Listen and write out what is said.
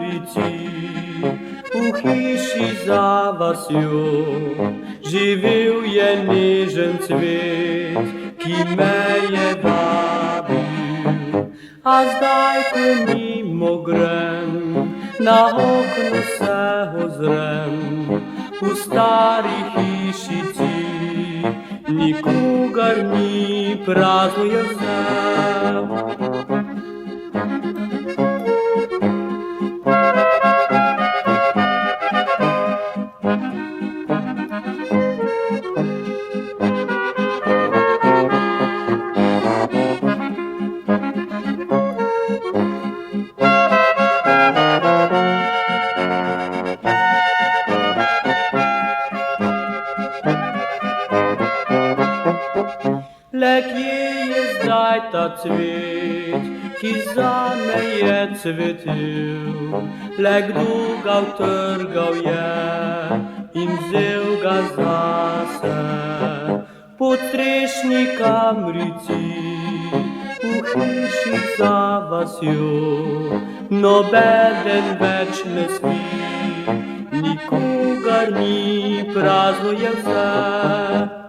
mrici, v hiši za vasjo živel je nežen cvet, ki me je vabil. A zdaj, ko mimo grem, na okno se ozrem, v stari hišici nikogar ni, prazno je vse. Le kje je zdaj ta cvet, ki zame je cvetel? Le kdo ga utrgal je in vzel ga zase? Podstrešnika mrici, v hiši za vasjo nobeden več ne spi, nikogar ni, prazno je vse.